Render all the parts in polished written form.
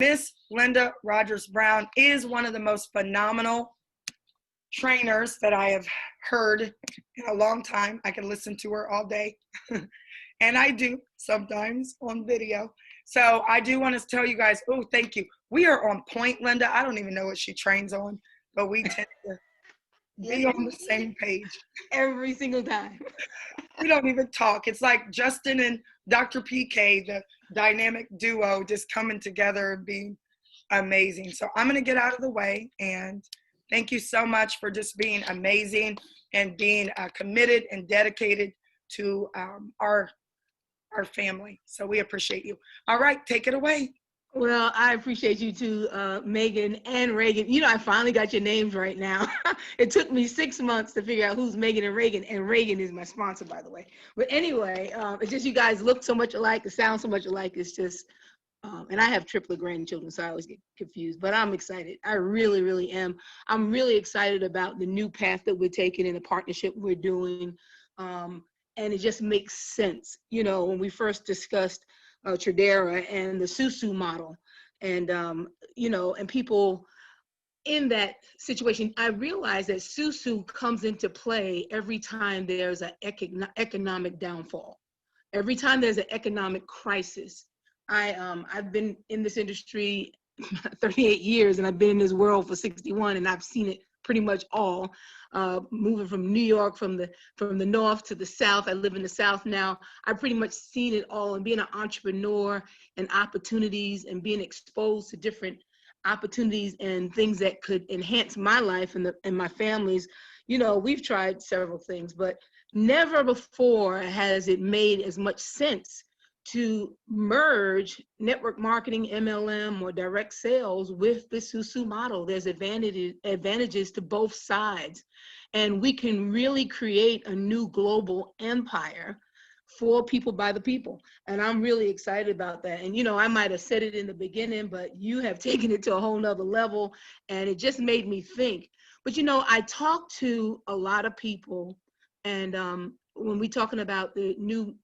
Miss Linda Rogers Brown is one of the most phenomenal trainers that I have heard in a long time. I can listen to her all day. And I do sometimes on video. So I do want to tell you guys, oh, thank you. We are on point, Linda. I don't even know what she trains on, but we tend to be on the same page. Every single time. We don't even talk. It's like Justin and Dr. PK, the dynamic duo, just coming together and being amazing. So I'm going to get out of the way, and thank you so much for just being amazing and being committed and dedicated to our family. So we appreciate you. All right, take it away. Well, I appreciate you too, Megan and Reagan. You know, I finally got your names right now. It took me 6 months to figure out who's Megan and Reagan is my sponsor, by the way. But anyway, it's just you guys look so much alike, sound so much alike. It's just, and I have triplet grandchildren, so I always get confused, but I'm excited. I really, really am. I'm really excited about the new path that we're taking and the partnership we're doing. And it just makes sense. You know, when we first discussed Tradera and the Susu model, and you know, and people in that situation, I realized that Susu comes into play every time there's an economic downfall, every time there's an economic crisis. I've been in this industry 38 years, and I've been in this world for 61, and I've seen it pretty much all. Moving from New York, from the north to the south. I live in the south now. I've pretty much seen it all, and being an entrepreneur and opportunities and being exposed to different opportunities and things that could enhance my life and my family's. You know, we've tried several things, but never before has it made as much sense to merge network marketing, MLM, or direct sales with the Susu model. There's advantages to both sides. And we can really create a new global empire for people by the people. And I'm really excited about that. And, you know, I might have said it in the beginning, but you have taken it to a whole nother level, and it just made me think. But, you know, I talk to a lot of people, and when we're talking about the new,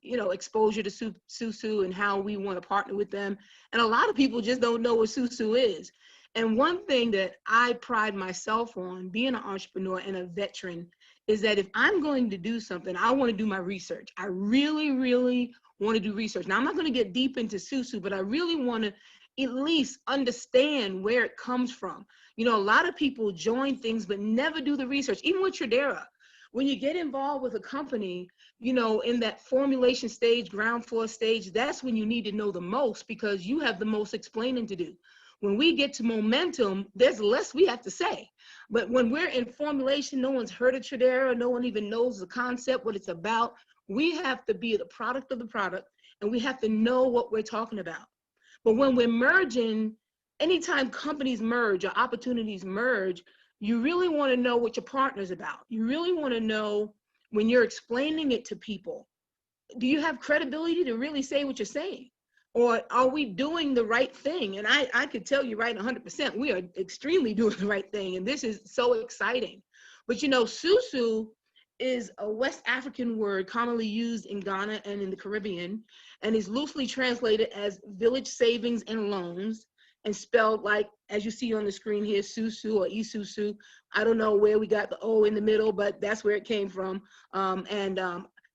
you know, exposure to Susu and how we want to partner with them. And a lot of people just don't know what Susu is. And one thing that I pride myself on, being an entrepreneur and a veteran, is that if I'm going to do something, I want to do my research. I really, really want to do research. Now, I'm not going to get deep into Susu, but I really want to at least understand where it comes from. You know, a lot of people join things but never do the research, even with Tradera. When you get involved with a company, you know, in that formulation stage, ground floor stage, that's when you need to know the most, because you have the most explaining to do. When we get to momentum, there's less we have to say. But when we're in formulation, no one's heard of Tradera, no one even knows the concept, what it's about. We have to be the product of the product, and we have to know what we're talking about. But when we're merging, anytime companies merge or opportunities merge, you really want to know what your partner's about. You really want to know, when you're explaining it to people, do you have credibility to really say what you're saying? Or are we doing the right thing? And I could tell you right 100%, we are extremely doing the right thing. And this is so exciting. But you know, Susu is a West African word commonly used in Ghana and in the Caribbean, and is loosely translated as village savings and loans, and spelled like, as you see on the screen here, Susu or Isusu. I don't know where we got the O in the middle, but that's where it came from.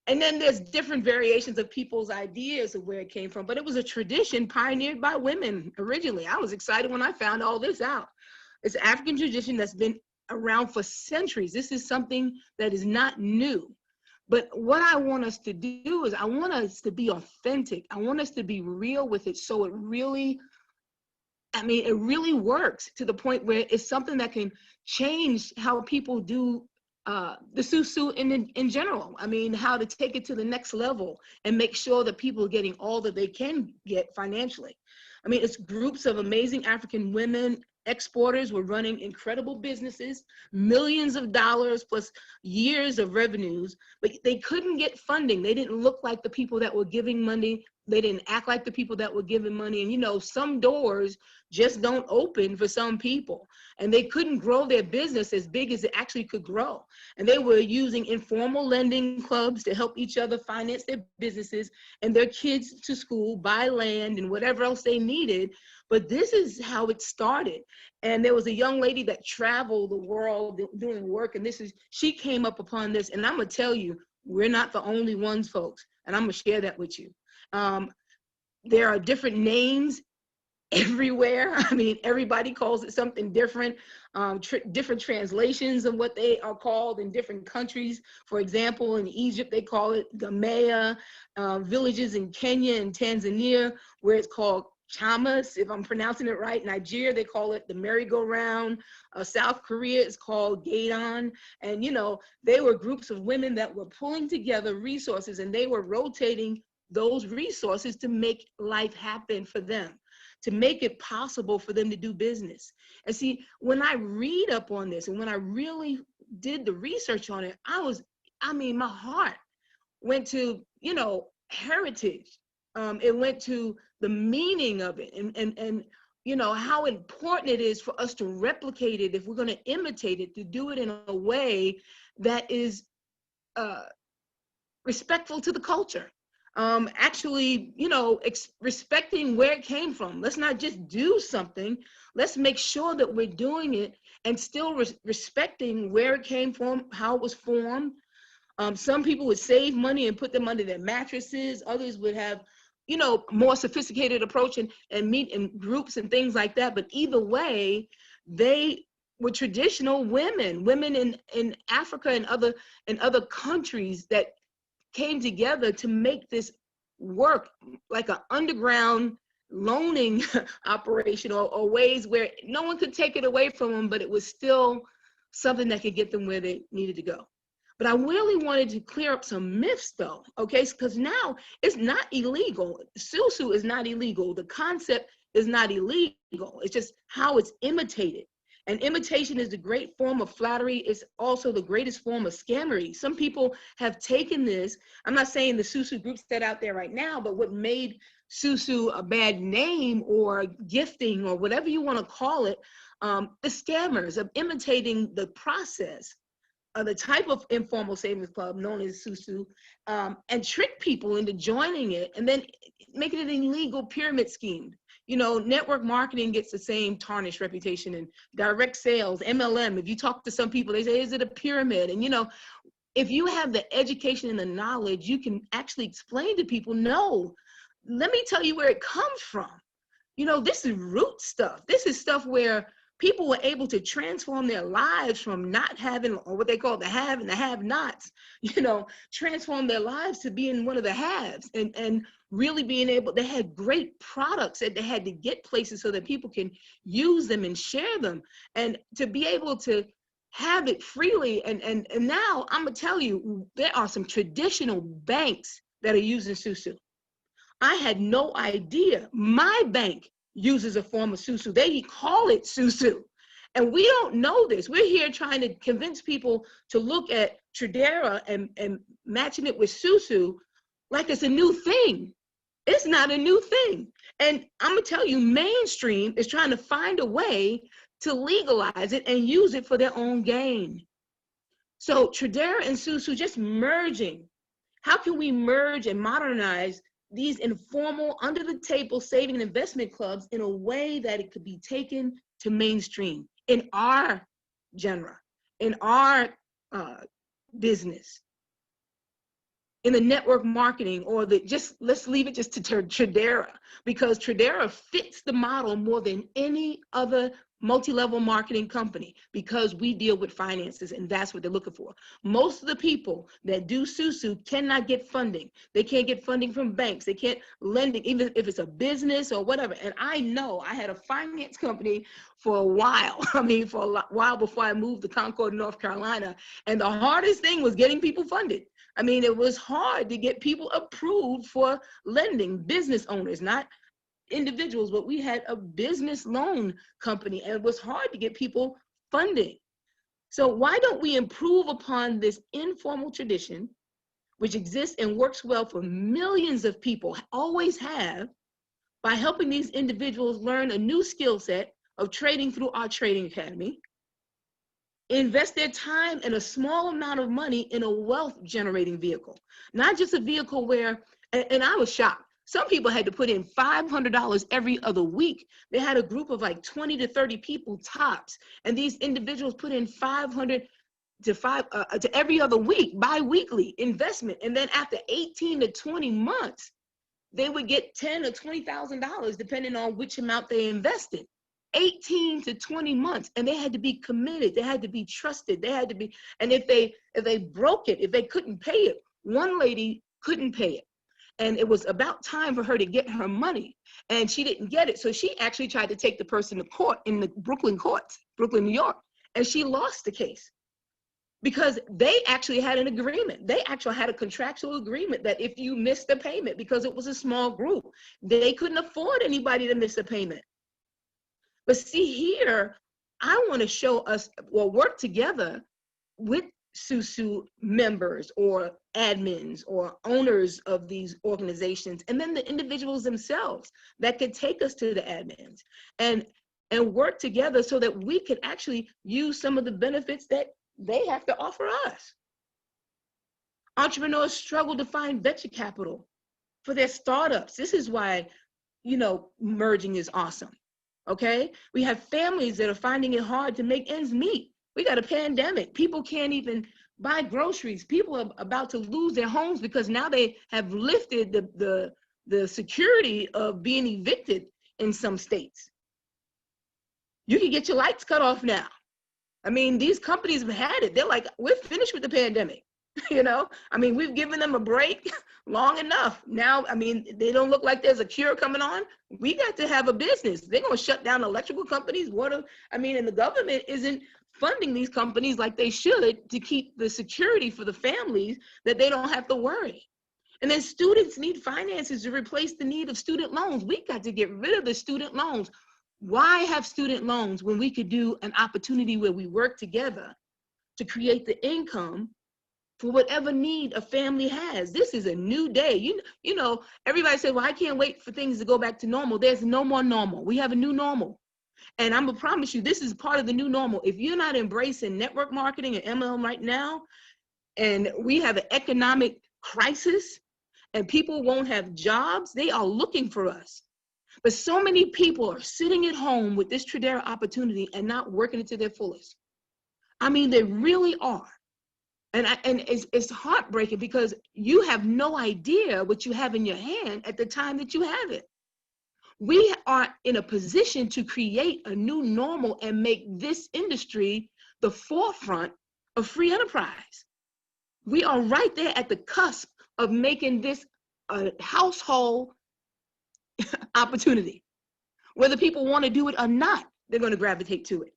And then there's different variations of people's ideas of where it came from, but it was a tradition pioneered by women originally. I was excited when I found all this out. It's an African tradition that's been around for centuries. This is something that is not new. But what I want us to do is I want us to be authentic. I want us to be real with it, so it really, I mean, it really works to the point where it's something that can change how people do the Susu in general. I mean, how to take it to the next level and make sure that people are getting all that they can get financially. I mean, it's groups of amazing African women exporters were running incredible businesses, millions of dollars plus years of revenues, but they couldn't get funding. They didn't look like the people that were giving money They didn't act like the people that were giving money. And, you know, some doors just don't open for some people. And they couldn't grow their business as big as it actually could grow. And they were using informal lending clubs to help each other finance their businesses and their kids to school, buy land and whatever else they needed. But this is how it started. And there was a young lady that traveled the world doing work. And she came up upon this. And I'm going to tell you, we're not the only ones, folks. And I'm going to share that with you. There are different names everywhere. I mean, everybody calls it something different, different translations of what they are called in different countries. For example, in Egypt, they call it Gamea, villages in Kenya and Tanzania, where it's called Chamas, if I'm pronouncing it right. Nigeria, they call it the merry-go-round. South Korea is called Gaidon. And, you know, they were groups of women that were pulling together resources, and they were rotating those resources to make life happen for them, to make it possible for them to do business. And see, when I read up on this and when I really did the research on it, my heart went to, you know, heritage. It went to the meaning of it and you know, how important it is for us to replicate it if we're going to imitate it, to do it in a way that is respectful to the culture. Actually, you know, respecting where it came from. Let's not just do something. Let's make sure that we're doing it and still respecting where it came from, how it was formed. Some people would save money and put them under their mattresses. Others would have, you know, more sophisticated approach and meet in groups and things like that. But either way, they were traditional women in Africa and other countries that came together to make this work, like an underground loaning operation or ways where no one could take it away from them, but it was still something that could get them where they needed to go. But I really wanted to clear up some myths though, okay? Because now it's not illegal. Susu is not illegal. The concept is not illegal. It's just how it's imitated. And imitation is the great form of flattery. It's also the greatest form of scammery. Some people have taken this. I'm not saying the Susu groups that out there right now, but what made Susu a bad name or gifting or whatever you want to call it, the scammers of imitating the process of the type of informal savings club known as Susu, and trick people into joining it and then making it an illegal pyramid scheme. You know, network marketing gets the same tarnished reputation, and direct sales, MLM, if you talk to some people, they say, is it a pyramid? And, you know, if you have the education and the knowledge, you can actually explain to people, no, let me tell you where it comes from. You know, this is root stuff. This is stuff where people were able to transform their lives from not having, or what they call the have and the have-nots, you know, transform their lives to being one of the haves and really being able, they had great products that they had to get places so that people can use them and share them, and to be able to have it freely. And now I'm gonna tell you, there are some traditional banks that are using Susu. I had no idea. My bank uses a form of Susu. They call it Susu. And we don't know this. We're here trying to convince people to look at Tradera and matching it with Susu like it's a new thing. It's not a new thing. And I'm gonna tell you, mainstream is trying to find a way to legalize it and use it for their own gain. So Tradera and Susu just merging. How can we merge and modernize these informal, under the table saving and investment clubs in a way that it could be taken to mainstream in our genre, in our business, in the network marketing, or let's leave it just to Tradera, because Tradera fits the model more than any other multi-level marketing company, because we deal with finances and that's what they're looking for. Most of the people that do Susu cannot get funding. They can't get funding from banks. They can't lend it, even if it's a business or whatever. And I know I had a finance company for a while. I mean, for a while before I moved to Concord, North Carolina. And the hardest thing was getting people funded. I mean, it was hard to get people approved for lending, business owners, not individuals, but we had a business loan company and it was hard to get people funding. So why don't we improve upon this informal tradition which exists and works well for millions of people, always have, by helping these individuals learn a new skill set of trading through our trading academy, invest their time and a small amount of money in a wealth generating vehicle, not just a vehicle where, and I was shocked. Some people had to put in $500 every other week. They had a group of like 20 to 30 people tops, and these individuals put in 500 to every other week, bi-weekly investment. And then after 18 to 20 months, they would get $10,000 or $20,000 depending on which amount they invested. 18 to 20 months, and they had to be committed. They had to be trusted. They had to be, and if they broke it, if they couldn't pay it, one lady couldn't pay it, and it was about time for her to get her money, and she didn't get it. So she actually tried to take the person to court in the Brooklyn courts, Brooklyn, New York, and she lost the case because they actually had an agreement. They actually had a contractual agreement that if you missed the payment, because it was a small group, they couldn't afford anybody to miss a payment. But see here, I want to show us, well, work together with SUSU members or admins or owners of these organizations, and then the individuals themselves that could take us to the admins and work together so that we could actually use some of the benefits that they have to offer us. Entrepreneurs struggle to find venture capital for their startups. This is why, merging is awesome. Okay, we have families that are finding it hard to make ends meet. We got a pandemic. People can't even buy groceries. People are about to lose their homes because now they have lifted the security of being evicted in some states. You can get your lights cut off now. I mean, these companies have had it. They're like, we're finished with the pandemic. We've given them a break long enough. Now, they don't look like there's a cure coming on. We got to have a business. They're going to shut down electrical companies, water. And the government isn't funding these companies like they should to keep the security for the families that they don't have to worry. And then students need finances to replace the need of student loans. We got to get rid of the student loans. Why have student loans when we could do an opportunity where we work together to create the income for whatever need a family has? This is a new day. Everybody said, well, I can't wait for things to go back to normal. There's no more normal. We have a new normal. And I'm gonna promise you, this is part of the new normal. If you're not embracing network marketing and MLM right now, and we have an economic crisis and people won't have jobs, they are looking for us. But so many people are sitting at home with this Tradera opportunity and not working it to their fullest. They really are. And it's heartbreaking because you have no idea what you have in your hand at the time that you have it. We are in a position to create a new normal and make this industry the forefront of free enterprise. We are right there at the cusp of making this a household opportunity. Whether people want to do it or not, they're going to gravitate to it,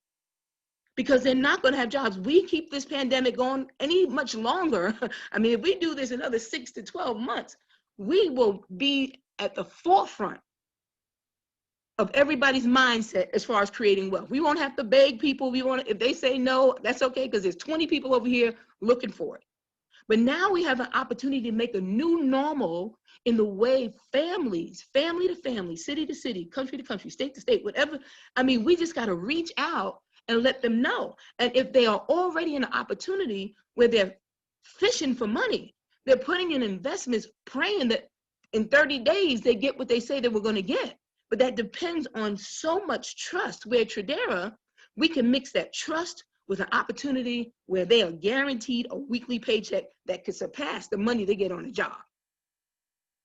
because they're not going to have jobs. We keep this pandemic going any much longer. If we do this another 6 to 12 months, we will be at the forefront of everybody's mindset as far as creating wealth. We won't have to beg people. If they say no, that's okay, because there's 20 people over here looking for it. But now we have an opportunity to make a new normal in the way families, family to family, city to city, country to country, state to state, whatever. We just got to reach out and let them know. And if they are already in an opportunity where they're fishing for money, they're putting in investments, praying that in 30 days they get what they say they were going to get. But that depends on so much trust, where Tradera, we can mix that trust with an opportunity where they are guaranteed a weekly paycheck that could surpass the money they get on a job.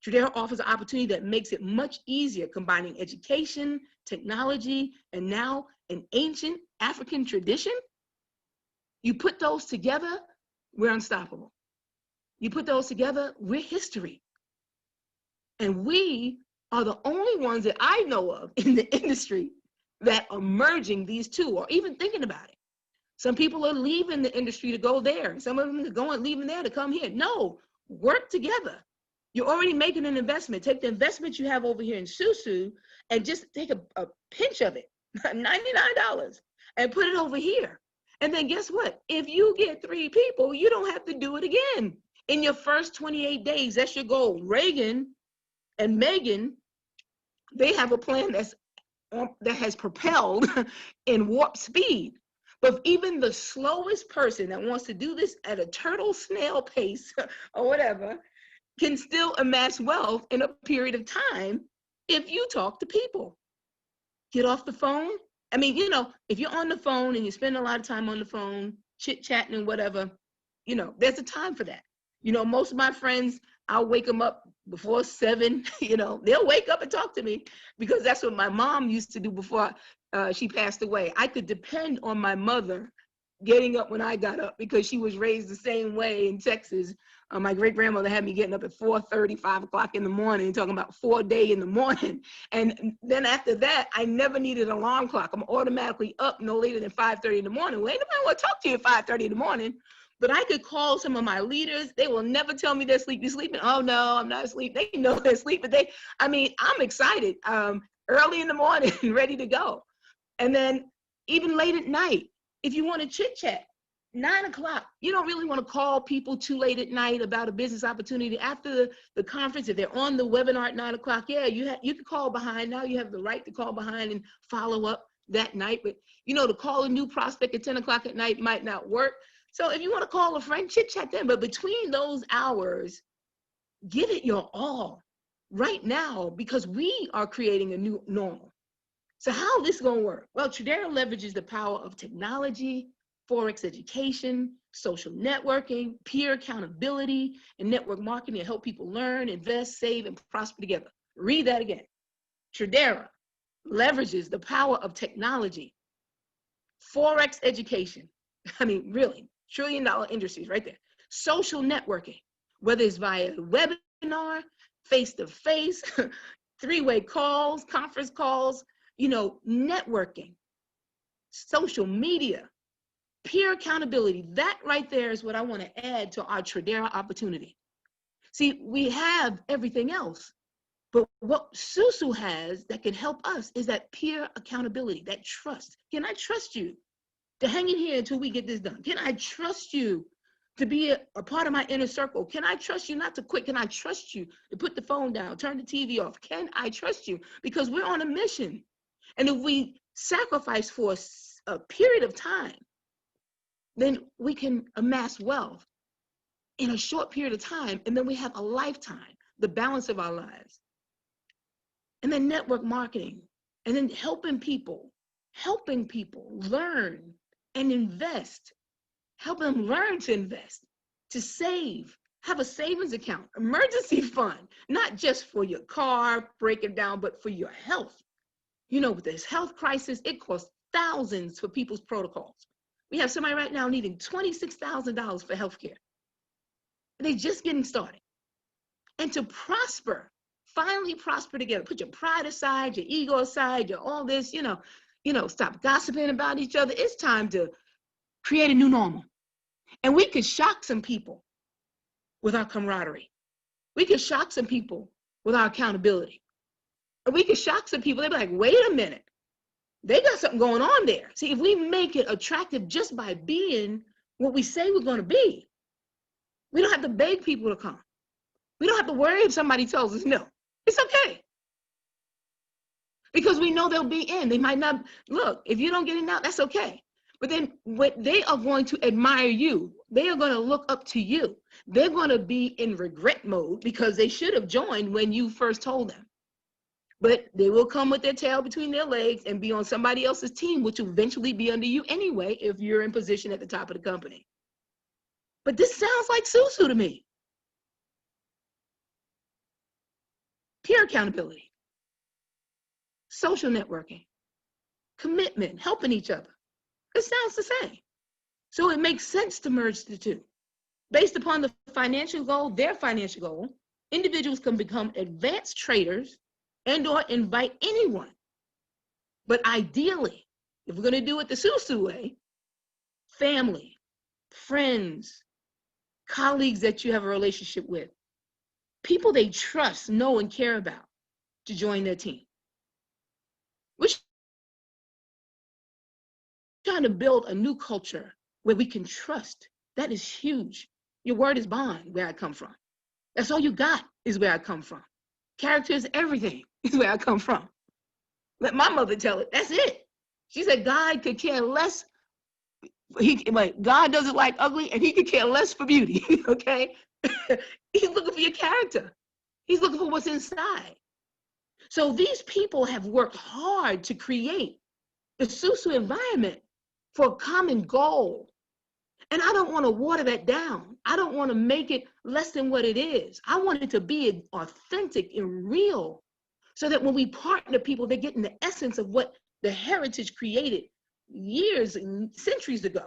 Tradera offers an opportunity that makes it much easier, combining education, technology, and now an ancient African tradition. You put those together, we're unstoppable. You put those together, we're history. And we are the only ones that I know of in the industry that are merging these two, or even thinking about it. Some people are leaving the industry to go there. Some of them are leaving there to come here. No, work together. You're already making an investment. Take the investment you have over here in SUSU and just take a pinch of it, $99, and put it over here. And then guess what? If you get 3 people, you don't have to do it again. In your first 28 days, that's your goal. Reagan and Megan, they have a plan that has propelled in warp speed. But even the slowest person that wants to do this at a turtle snail pace or whatever can still amass wealth in a period of time if you talk to people. Get off the phone. I mean, if you're on the phone and you spend a lot of time on the phone, chit-chatting and whatever, there's a time for that. Most of my friends, I'll wake them up before 7, they'll wake up and talk to me because that's what my mom used to do before she passed away. I could depend on my mother getting up when I got up because she was raised the same way in Texas. My great grandmother had me getting up at 4:30, 5 o'clock in the morning, talking about 4 day in the morning. And then after that, I never needed an alarm clock. I'm automatically up no later than 5:30 in the morning. Well, ain't nobody want to talk to you at 5:30 in the morning. But I could call some of my leaders. They will never tell me they're sleeping. You sleeping? Oh no, I'm not asleep. They know they're sleeping. I'm excited. Early in the morning, ready to go. And then even late at night, if you want to chit chat, 9 o'clock, you don't really want to call people too late at night about a business opportunity after the conference. If they're on the webinar at 9 o'clock, yeah, you can call behind. Now you have the right to call behind and follow up that night. But to call a new prospect at 10 o'clock at night might not work. So if you want to call a friend, chit chat then. But between those hours, give it your all right now because we are creating a new normal. So how is this going to work? Well, Tradera leverages the power of technology, Forex education, social networking, peer accountability, and network marketing to help people learn, invest, save, and prosper together. Read that again. Tradera leverages the power of technology, Forex education. I mean, really, trillion-dollar industries right there. Social networking, whether it's via webinar, face-to-face, three-way calls, conference calls, networking, social media, peer accountability. That right there is what I want to add to our Tradera opportunity. See, we have everything else, but what Susu has that can help us is that peer accountability, that trust. Can I trust you to hang in here until we get this done? Can I trust you to be a part of my inner circle? Can I trust you not to quit? Can I trust you to put the phone down, turn the TV off? Can I trust you? Because we're on a mission. And if we sacrifice for a period of time, then we can amass wealth in a short period of time. And then we have a lifetime, the balance of our lives. And then network marketing, and then helping people learn and invest, help them learn to invest, to save, have a savings account, emergency fund, not just for your car, break it down, but for your health. With this health crisis, it costs thousands for people's protocols. We have somebody right now needing $26,000 for healthcare. They're just getting started. And to prosper, finally prosper together, put your pride aside, your ego aside, your all this, stop gossiping about each other. It's time to create a new normal. And we could shock some people with our camaraderie. We could shock some people with our accountability. And we could shock some people. They'd be like, wait a minute. They got something going on there. See, if we make it attractive just by being what we say we're going to be, we don't have to beg people to come. We don't have to worry if somebody tells us no. It's okay. Because we know they'll be in. They might not, look, if you don't get in now, that's okay. But then what they are going to admire you. They are going to look up to you. They're going to be in regret mode because they should have joined when you first told them. But they will come with their tail between their legs and be on somebody else's team, which will eventually be under you anyway if you're in position at the top of the company. But this sounds like Susu to me. Peer accountability, social networking, commitment, helping each other. It sounds the same. So it makes sense to merge the two. Based upon the financial goal, their financial goal, individuals can become advanced traders and or invite anyone. But ideally, if we're going to do it the Susu way, family, friends, colleagues that you have a relationship with, people they trust, know, and care about to join their team. We're trying to build a new culture where we can trust. That is huge. Your word is bond, where I come from. That's all you got is where I come from. Character is everything, is where I come from. Let my mother tell it. That's it. She said God could care less. God doesn't like ugly, and he could care less for beauty. Okay? He's looking for your character. He's looking for what's inside. So these people have worked hard to create the Susu environment for a common goal. And I don't want to water that down. I don't want to make it less than what it is. I want it to be authentic and real, so that when we partner people, they're getting the essence of what the heritage created years and centuries ago.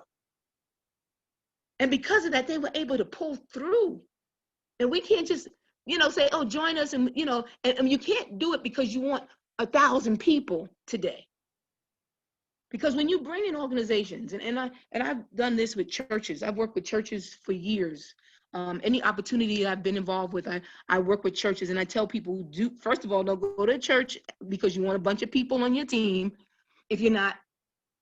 And because of that, they were able to pull through. And we can't just, say, oh, join us. And, and you can't do it because you want 1,000 people today. Because when you bring in organizations, and I've done this with churches, I've worked with churches for years. Any opportunity I've been involved with, I work with churches, and I tell people, first of all, don't go to a church because you want a bunch of people on your team if you're not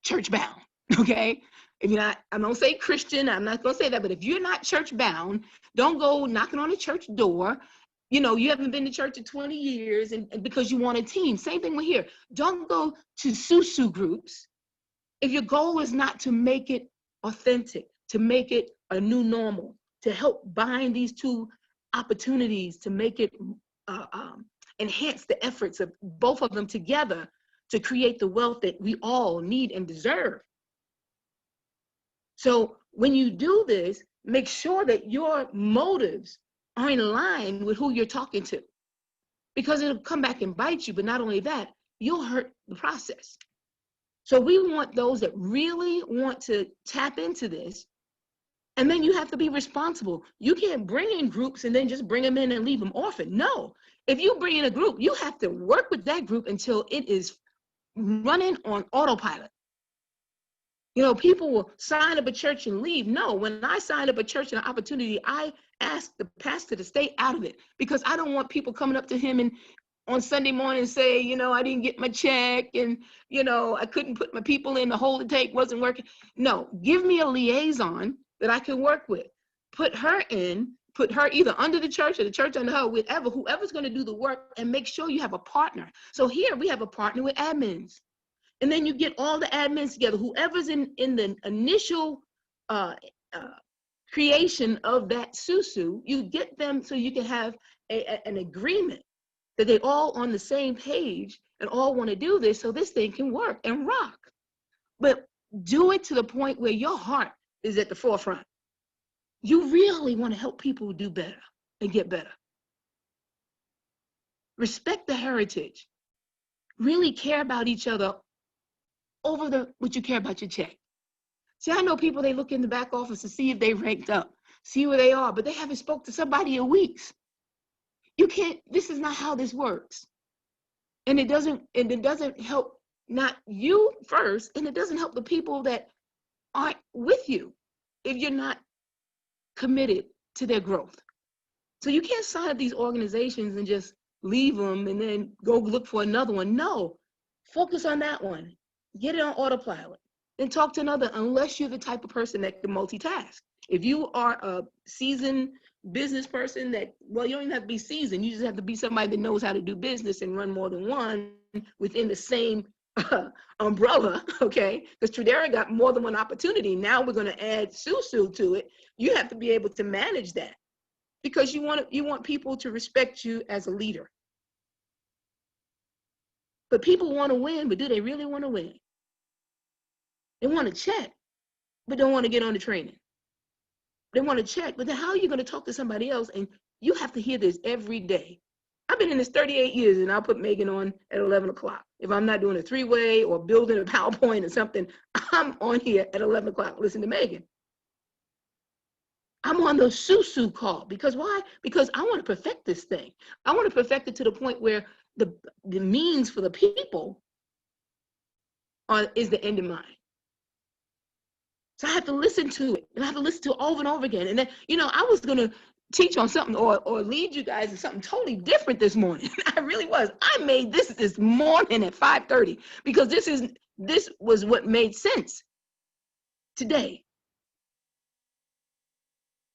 church bound, okay? If you're not, I don't say Christian, I'm not gonna say that, but if you're not church bound, don't go knocking on a church door. You haven't been to church in 20 years and because you want a team. Same thing with here. Don't go to Susu groups if your goal is not to make it authentic, to make it a new normal, to help bind these two opportunities, to make it enhance the efforts of both of them together to create the wealth that we all need and deserve. So when you do this, make sure that your motives are in line with who you're talking to, because it'll come back and bite you. But not only that, you'll hurt the process. So we want those that really want to tap into this. And then you have to be responsible. You can't bring in groups and then just bring them in and leave them orphaned. No, if you bring in a group, you have to work with that group until it is running on autopilot. People will sign up a church and leave. No, when I sign up a church and an opportunity, I ask the pastor to stay out of it, because I don't want people coming up to him and on Sunday morning say, I didn't get my check, and, I couldn't put my people in, the hold and take wasn't working. No, give me a liaison that I can work with. Put her either under the church or the church under her, whoever's going to do the work, and make sure you have a partner. So here we have a partner with admins. And then you get all the admins together, whoever's in the initial creation of that Susu, you get them so you can have an agreement that they all on the same page and all want to do this, so this thing can work and rock. But do it to the point where your heart is at the forefront. You really want to help people do better and get better. Respect the heritage. Really care about each other over what you care about your check. See, I know people, they look in the back office to see if they ranked up, see where they are, but they haven't spoke to somebody in weeks. You can't, this is not how this works. And it doesn't help not you first, and it doesn't help the people that aren't with you if you're not committed to their growth. So you can't sign up these organizations and just leave them and then go look for another one. No, focus on that one. Get it on autopilot. Then talk to another, unless you're the type of person that can multitask. If you are a seasoned business person you don't even have to be seasoned. You just have to be somebody that knows how to do business and run more than one within the same umbrella, okay? Because Tradera got more than one opportunity. Now we're going to add Susu to it. You have to be able to manage that, because you want people to respect you as a leader. But people want to win, but do they really want to win? They want to check, but don't want to get on the training. They want to check, but then how are you going to talk to somebody else? And you have to hear this every day. I've been in this 38 years, and I'll put Megan on at 11 o'clock. If I'm not doing a three-way or building a PowerPoint or something, I'm on here at 11 o'clock. Listen to Megan. I'm on the Susu call. Because why? Because I want to perfect this thing. I want to perfect it to the point where the means for the people is the end in mind. So I have to listen to it, and I have to listen to it over and over again. And then, I was going to teach on something or lead you guys in something totally different this morning. I really was. I made this morning at 5:30 because this was what made sense today.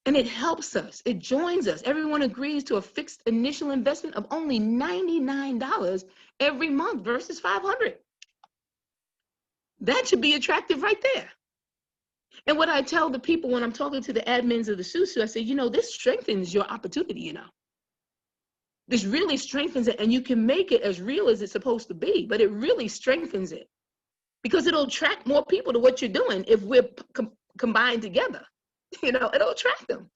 And it helps us. It joins us. Everyone agrees to a fixed initial investment of only $99 every month versus $500. That should be attractive right there. And what I tell the people when I'm talking to the admins of the SUSU, I say, this strengthens your opportunity, This really strengthens it, and you can make it as real as it's supposed to be, but it really strengthens it because it'll attract more people to what you're doing if we're combined together. It'll attract them.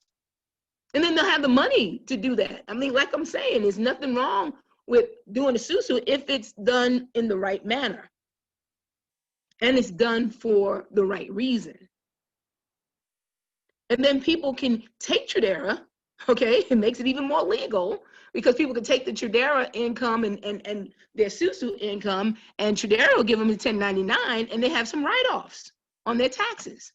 And then they'll have the money to do that. I mean, like I'm saying, there's nothing wrong with doing a SUSU if it's done in the right manner and it's done for the right reason. And then people can take Tradera, okay? It makes it even more legal because people can take the Tradera income and their SUSU income, and Tradera will give them a 1099 and they have some write-offs on their taxes.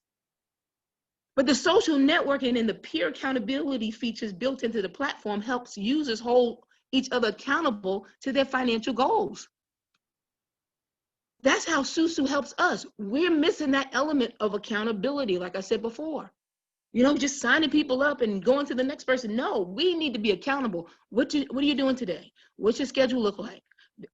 But the social networking and the peer accountability features built into the platform helps users hold each other accountable to their financial goals. That's how SUSU helps us. We're missing that element of accountability, like I said before. Just signing people up and going to the next person. No, we need to be accountable. What are you doing today? What's your schedule look like?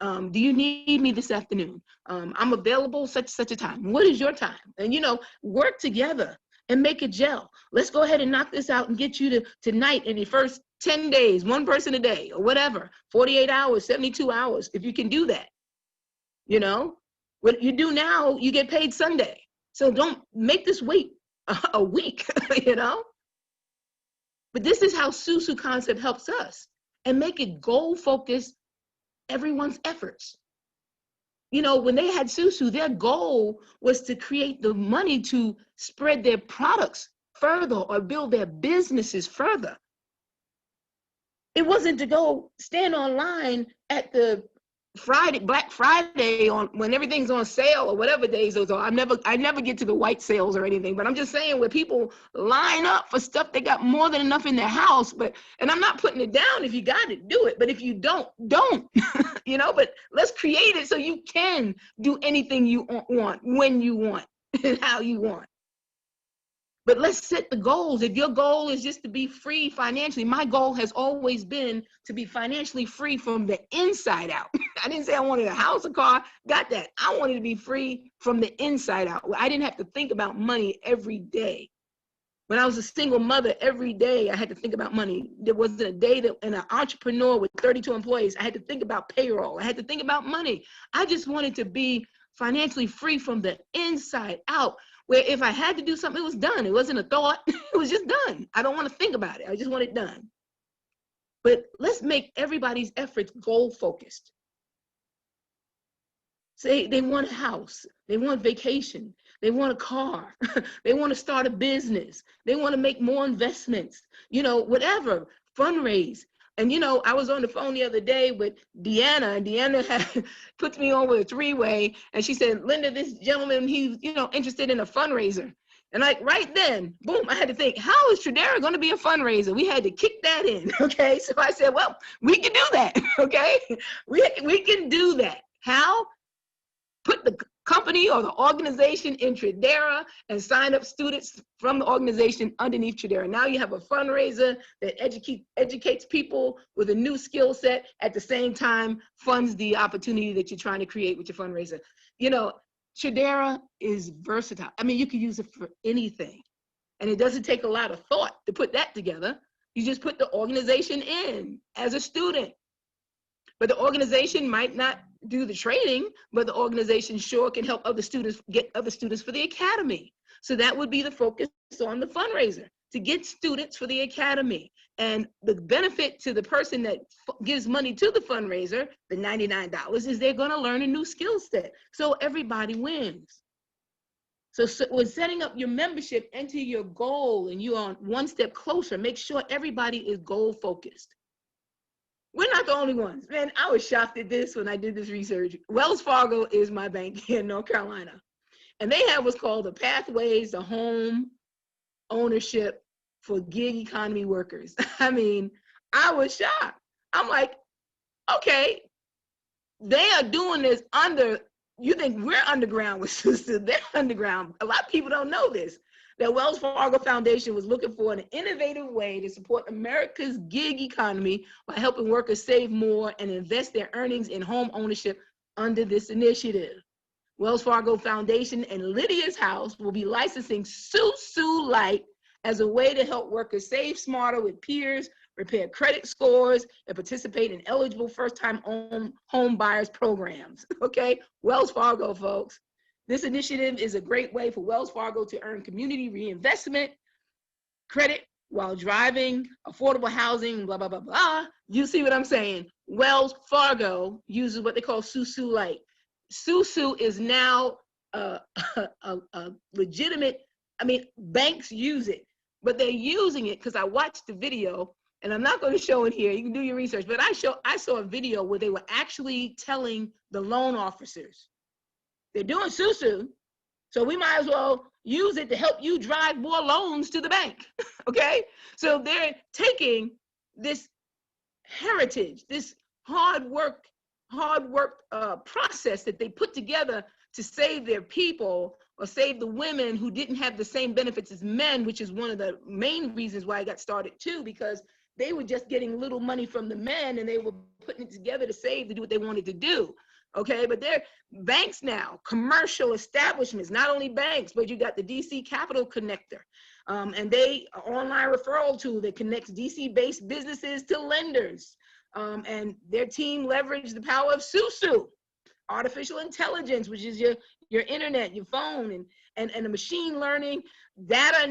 Do you need me this afternoon? I'm available such a time. What is your time? And, work together and make a gel. Let's go ahead and knock this out and get you to tonight in the first 10 days, one person a day or whatever, 48 hours, 72 hours, if you can do that. What you do now, you get paid Sunday. So don't make this wait a week, But this is how SUSU concept helps us and make it goal-focused everyone's efforts. When they had SUSU, their goal was to create the money to spread their products further or build their businesses further. It wasn't to go stand online at the Black Friday when everything's on sale or whatever days those are. I never get to the white sales or anything, but I'm just saying where people line up for stuff, they got more than enough in their house. And I'm not putting it down. If you got it, do it. But if you don't, but let's create it so you can do anything you want, when you want, and how you want. But let's set the goals. If your goal is just to be free financially, my goal has always been to be financially free from the inside out. I didn't say I wanted a house, a car, got that. I wanted to be free from the inside out. I didn't have to think about money every day. When I was a single mother, every day I had to think about money. There wasn't a day that, and an entrepreneur with 32 employees, I had to think about payroll. I had to think about money. I just wanted to be financially free from the inside out, where if I had to do something, it was done. It wasn't a thought. It was just done. I don't want to think about it. I just want it done. But let's make everybody's efforts goal-focused. Say they want a house. They want vacation. They want a car. They want to start a business. They want to make more investments. Whatever, fundraise. And, I was on the phone the other day with Deanna, and Deanna had put me on with a three-way. And she said, Linda, this gentleman, he's, interested in a fundraiser. And right then, boom, I had to think, how is Tradera going to be a fundraiser? We had to kick that in, okay? So I said, well, we can do that, okay? We can do that. How? Put the company or the organization in Tradera and sign up students from the organization underneath Tradera. Now you have a fundraiser that educates people with a new skill set, at the same time funds the opportunity that you're trying to create with your fundraiser. Tradera is versatile. I mean, you can use it for anything. And it doesn't take a lot of thought to put that together. You just put the organization in as a student. But the organization might not do the training, but the organization sure can help other students get other students for the academy. So that would be the focus on the fundraiser, to get students for the academy. And the benefit to the person that gives money to the fundraiser, the $99, is they're going to learn a new skill set. So everybody wins. So when setting up your membership, enter your goal, and you're on one step closer. Make sure everybody is goal focused. We're not the only ones. Man, I was shocked at this when I did this research. Wells Fargo is my bank here in North Carolina. And they have what's called the Pathways to Home Ownership for Gig Economy Workers. I mean, I was shocked. I'm like, okay, they are doing this under, you think we're underground with sisters, they're underground. A lot of people don't know this. that Wells Fargo Foundation was looking for an innovative way to support America's gig economy by helping workers save more and invest their earnings in home ownership under this initiative. Wells Fargo Foundation and Lydia's House will be licensing Susu Light as a way to help workers save smarter with peers, repair credit scores, and participate in eligible first-time home buyers programs. Okay, Wells Fargo, folks. This initiative is a great way for Wells Fargo to earn community reinvestment credit while driving affordable housing, blah, blah, blah, blah. You see what I'm saying? Wells Fargo uses what they call Susu Light. Susu is now a legitimate, I mean, banks use it, but they're using it because I watched the video, and I'm not going to show it here. You can do your research, but I saw a video where they were actually telling the loan officers, they're doing Susu, so we might as well use it to help you drive more loans to the bank, okay? So they're taking this heritage, this hard work process that they put together to save their people or save the women who didn't have the same benefits as men, which is one of the main reasons why I got started too, because they were just getting little money from the men and they were putting it together to save, to do what they wanted to do. Okay, but they're banks now, commercial establishments, not only banks, but you got the DC Capital Connector, and they online referral tool that connects DC-based businesses to lenders. And their team leveraged the power of Susu, artificial intelligence, which is your internet, your phone, and the machine learning, data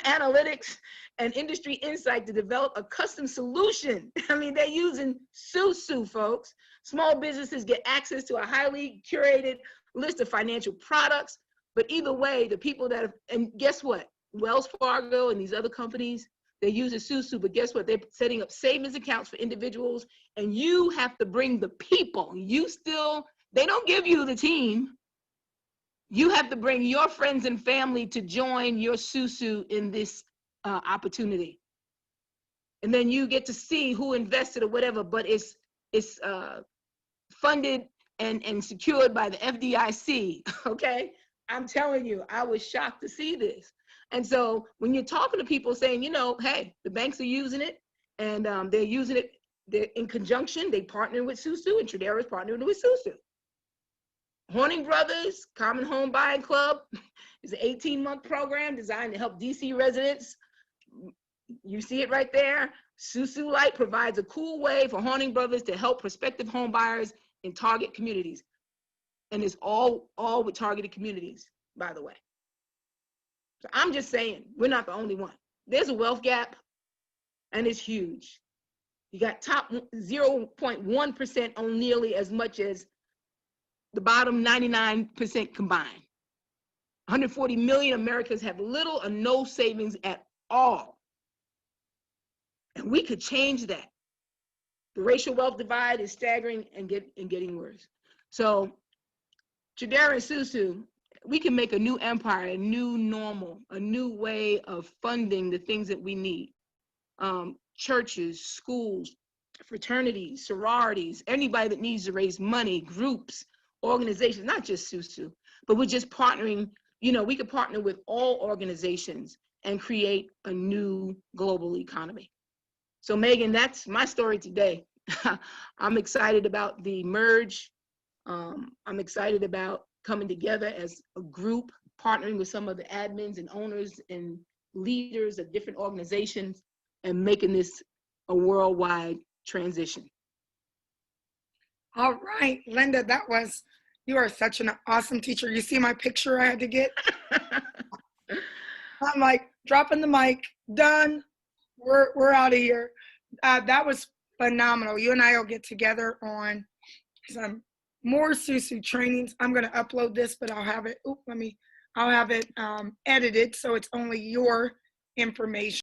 analytics, and industry insight to develop a custom solution. I mean, they're using Susu, folks. Small businesses get access to a highly curated list of financial products, but either way, the people that have, and guess what? Wells Fargo and these other companies, they use a Susu, but guess what? They're setting up savings accounts for individuals, and you have to bring the people. They don't give you the team. You have to bring your friends and family to join your Susu in this opportunity. And then you get to see who invested or whatever, but it's funded and secured by the FDIC, okay? I'm telling you, I was shocked to see this. And so when you're talking to people saying, you know, hey, the banks are using it, and they're using it, they're in conjunction, they partner with Susu, and Tradera is partnering with Susu. Horning Brothers Common Home Buying Club is an 18-month program designed to help DC residents. You see it right there. Susu Light provides a cool way for Horning Brothers to help prospective home buyers in target communities. And it's all with targeted communities, by the way. So I'm just saying, we're not the only one. There's a wealth gap, and it's huge. You got top 0.1% on nearly as much as the bottom 99% combined. 140 million Americans have little or no savings at all. And we could change that. The racial wealth divide is staggering and getting worse. So Tradera and Susu, we can make a new empire, a new normal, a new way of funding the things that we need. Churches, schools, fraternities, sororities, anybody that needs to raise money, groups, organizations, not just Susu, but we're just partnering, you know, we could partner with all organizations and create a new global economy. So Megan, that's my story today. I'm excited about the merge. I'm excited about coming together as a group, partnering with some of the admins and owners and leaders of different organizations and making this a worldwide transition. All right, Linda, you are such an awesome teacher. You see my picture I had to get? I'm like, dropping the mic, done, we're out of here. That was phenomenal. You and I will get together on some more Susu trainings. I'm gonna upload this, but I'll have it, edited so it's only your information.